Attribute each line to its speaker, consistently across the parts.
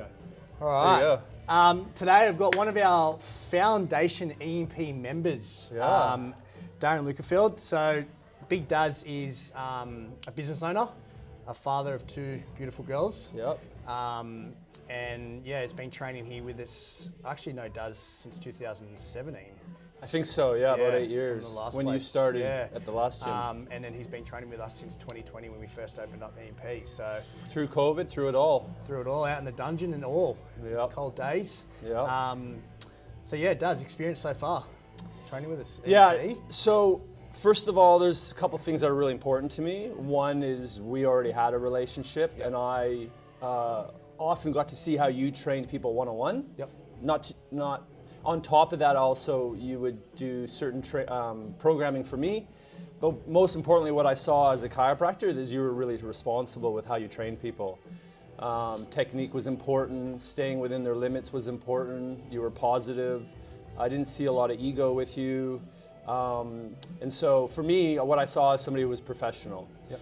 Speaker 1: Okay.
Speaker 2: All right.
Speaker 1: There you
Speaker 2: Today I've got one of our foundation EMP members, Darren Leukefeld. So Big Daz is a business owner, a father of two beautiful girls.
Speaker 1: Yep.
Speaker 2: And yeah, he's been training here with us, actually no, Daz since 2017.
Speaker 1: I think so, yeah, about 8
Speaker 2: from
Speaker 1: years
Speaker 2: the last
Speaker 1: when you
Speaker 2: place.
Speaker 1: started
Speaker 2: Yeah.
Speaker 1: at the last gym.
Speaker 2: And then he's been training with us since 2020 when we first opened up EMP. So
Speaker 1: Through COVID, through it all.
Speaker 2: threw it all out in the dungeon and all,
Speaker 1: Yep.
Speaker 2: cold days.
Speaker 1: Yeah.
Speaker 2: So yeah, Daz, experience so far training with us.
Speaker 1: Yeah,
Speaker 2: EMP.
Speaker 1: so first of all, there's a couple things that are really important to me. One is we already had a relationship, and I often got to see how you trained people one-on-one.
Speaker 2: Yep.
Speaker 1: Not on top of that, also you would do certain programming for me. But most importantly, what I saw as a chiropractor is you were really responsible with how you trained people. Technique was important, staying within their limits was important, you were positive. I didn't see a lot of ego with you. And so for me, what I saw is somebody who was professional.
Speaker 2: Yep.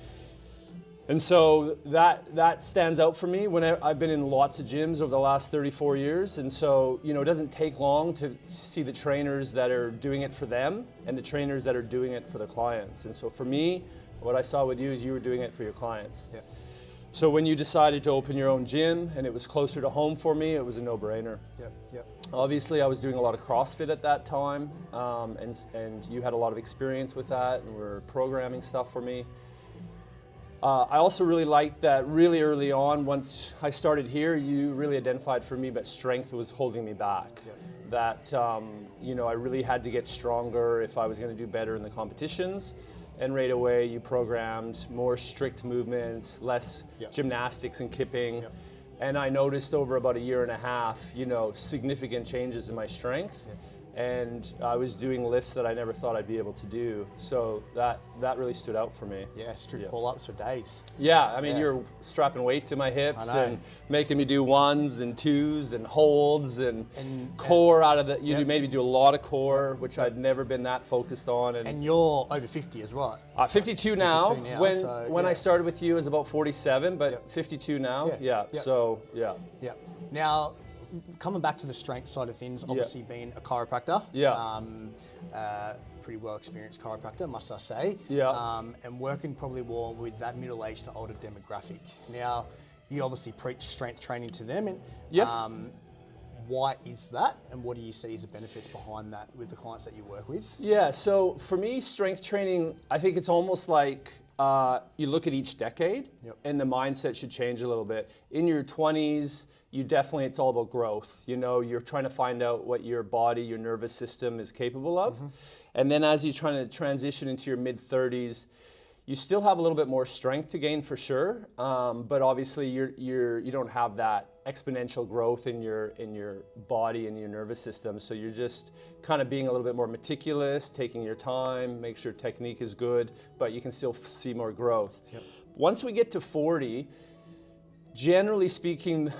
Speaker 1: And so that stands out for me when I've been in lots of gyms over the last 34 years. And so, you know, it doesn't take long to see the trainers that are doing it for them and the trainers that are doing it for the clients. And so for me, what I saw with you is you were doing it for your clients.
Speaker 2: Yeah.
Speaker 1: So when you decided to open your own gym and it was closer to home for me, it was a no-brainer.
Speaker 2: Yep. Yep.
Speaker 1: Obviously, I was doing a lot of CrossFit at that time, and you had a lot of experience with that and were programming stuff for me. I also really liked that really early on, once I started here, you really identified for me that strength was holding me back.
Speaker 2: Yep.
Speaker 1: That, you know, I really had to get stronger if I was going to do better in the competitions. And right away, you programmed more strict movements, less
Speaker 2: Yep.
Speaker 1: gymnastics and kipping.
Speaker 2: Yep.
Speaker 1: And I noticed over about a year and a half, you know, significant changes in my strength.
Speaker 2: Yep.
Speaker 1: And I was doing lifts that I never thought I'd be able to do. So that really stood out for me.
Speaker 2: Yeah, strict pull-ups for days.
Speaker 1: Yeah, I mean,
Speaker 2: Yeah.
Speaker 1: you're strapping weight to my hips
Speaker 2: I know.
Speaker 1: and making me do ones and twos and holds and core out of the, you
Speaker 2: Yep.
Speaker 1: made me do a lot of core, which I'd never been that focused on.
Speaker 2: And you're over 50 as well.
Speaker 1: 52 now.
Speaker 2: 52 now,
Speaker 1: when
Speaker 2: so,
Speaker 1: when
Speaker 2: yeah.
Speaker 1: I started with you, it was about 47, but
Speaker 2: Yep.
Speaker 1: 52 now.
Speaker 2: Yeah.
Speaker 1: Yeah.
Speaker 2: Yep.
Speaker 1: So yeah.
Speaker 2: Yeah. Now, coming back to the strength side of things, obviously being a chiropractor.
Speaker 1: Yeah.
Speaker 2: Pretty well experienced chiropractor, must I say.
Speaker 1: Yeah.
Speaker 2: And working probably more with that middle-aged to older demographic. Now, you obviously preach strength training to them. And,
Speaker 1: Yes.
Speaker 2: why is that? And what do you see as the benefits behind that with the clients that you work with?
Speaker 1: Yeah, so for me, strength training, I think it's almost like you look at each decade
Speaker 2: Yep.
Speaker 1: and the mindset should change a little bit. In your 20s, it's all about growth. You know, you're trying to find out what your body, your nervous system is capable of.
Speaker 2: Mm-hmm.
Speaker 1: And then as you're trying to transition into your mid-30s, you still have a little bit more strength to gain for sure, but obviously you don't have that exponential growth in your body and your nervous system. So you're just kind of being a little bit more meticulous, taking your time, make sure technique is good, but you can still see more growth.
Speaker 2: Yep.
Speaker 1: Once we get to 40, generally speaking,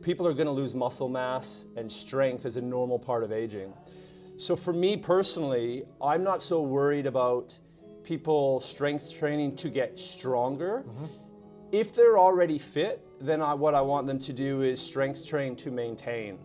Speaker 1: people are going to lose muscle mass and strength as a normal part of aging. So for me personally, I'm not so worried about people strength training to get stronger.
Speaker 2: Mm-hmm.
Speaker 1: If they're already fit, then what I want them to do is strength train to maintain,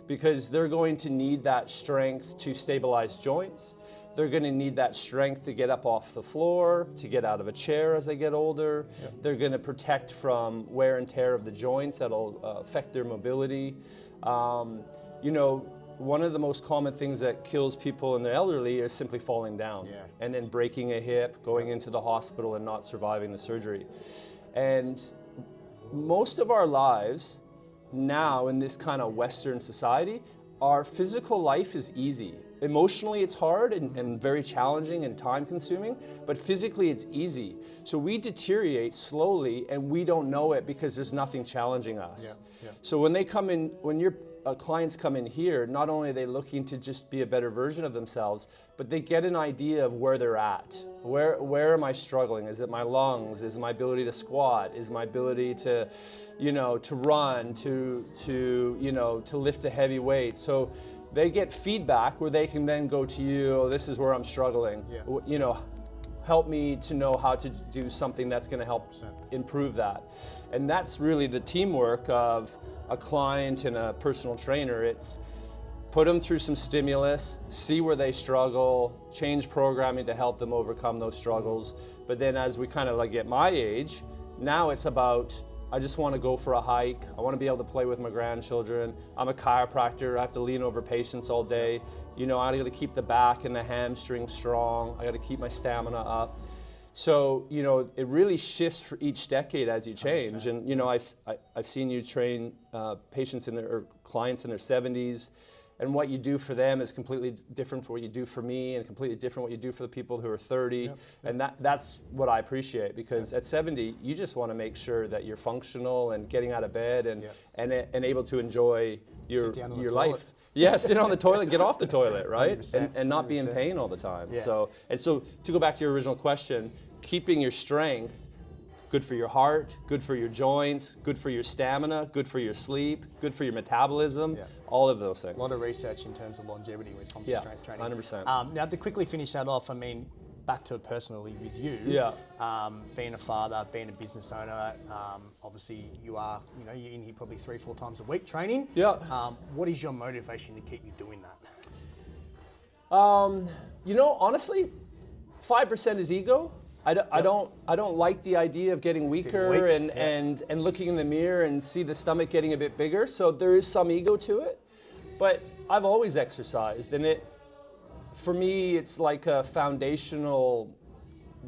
Speaker 1: because they're going to need that strength to stabilize joints. They're going to need that strength to get up off the floor, to get out of a chair as they get older.
Speaker 2: Yep.
Speaker 1: They're going to protect from wear and tear of the joints that'll affect their mobility. You know, one of the most common things that kills people in the elderly is simply falling down and then breaking a hip, going into the hospital and not surviving the surgery. And most of our lives now in this kind of Western society, our physical life is easy. Emotionally, it's hard and very challenging and time consuming, but physically it's easy. So we deteriorate slowly and we don't know it because there's nothing challenging us.
Speaker 2: Yeah.
Speaker 1: So when they come in, when your clients come in here, not only are they looking to just be a better version of themselves, but they get an idea of where they're at. Where am I struggling? Is it my lungs? Is it my ability to squat? Is my ability to, you know, to run, to you know, to lift a heavy weight? So they get feedback where they can then go to you, oh, this is where I'm struggling.
Speaker 2: Yeah.
Speaker 1: You know, help me to know how to do something that's going to help
Speaker 2: 100%.
Speaker 1: improve that. And that's really the teamwork of a client and a personal trainer, it's put them through some stimulus, see where they struggle, change programming to help them overcome those struggles. But then as we kind of like get my age, now it's about, I just want to go for a hike. I want to be able to play with my grandchildren. I'm a chiropractor. I have to lean over patients all day. You know, I got to keep the back and the hamstring strong. I got to keep my stamina up. So, you know, it really shifts for each decade as you change. 100%. And, you know, I've seen you train patients or clients in their 70s. And what you do for them is completely different from what you do for me, and completely different what you do for the people who are 30. Yep. And that's what I appreciate, because at 70, you just want to make sure that you're functional and getting out of bed and able to enjoy your life. Yeah, sit on the toilet, get off the toilet, right? 100%, and not be in pain all the time. Yeah. So to go back to your original question, keeping your strength, good for your heart, good for your joints, good for your stamina, good for your sleep, good for your metabolism, all of those things.
Speaker 2: A lot of research in terms of longevity when it comes to strength training.
Speaker 1: 100%.
Speaker 2: Now, to quickly finish that off, I mean, back to it personally with you, being a father, being a business owner, obviously you are, you know, you're in here probably 3-4 times a week training.
Speaker 1: Yeah.
Speaker 2: What is your motivation to keep you doing that?
Speaker 1: You know, honestly, 5% is ego. I don't like the idea of getting weaker and looking in the mirror and see the stomach getting a bit bigger. So there is some ego to it, but I've always exercised, and for me, it's like a foundational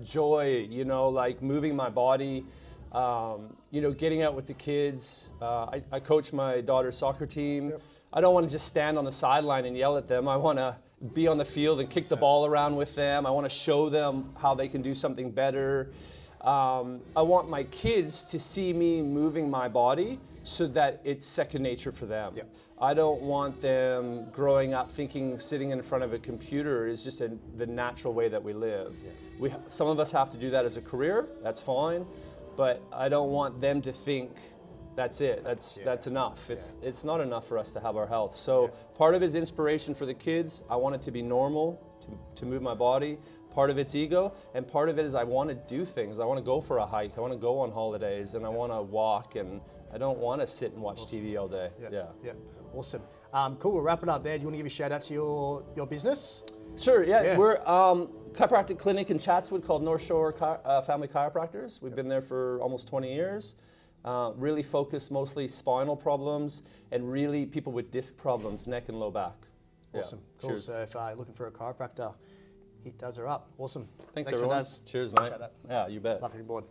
Speaker 1: joy, you know, like moving my body, you know, getting out with the kids. I coach my daughter's soccer team. Yep. I don't want to just stand on the sideline and yell at them. I want to be on the field and kick the ball around with them. I want to show them how they can do something better. I want my kids to see me moving my body so that it's second nature for them. Yep. I don't want them growing up thinking sitting in front of a computer is just the natural way that we live. Yeah. Some of us have to do that as a career, that's fine, but I don't want them to think that's it, that's enough. It's not enough for us to have our health. So part of it's inspiration for the kids. I want it to be normal, to move my body. Part of it's ego, and part of it is I want to do things. I want to go for a hike, I want to go on holidays, and I want to walk, and I don't want to sit and watch TV all day. Yeah.
Speaker 2: Awesome. Cool, we'll wrap it up there. Do you want to give a shout out to your business?
Speaker 1: Sure, yeah. We're chiropractic clinic in Chatswood called Shore Family Chiropractors. We've been there for almost 20 years. Really focused mostly spinal problems, and really people with disc problems, neck and low back.
Speaker 2: Awesome. Cool. Cheers. So if you're looking for a chiropractor, hit Daz her up. Awesome.
Speaker 1: Thanks everyone.
Speaker 2: For Daz.
Speaker 1: Cheers, mate. Yeah, you bet.
Speaker 2: Love you, board.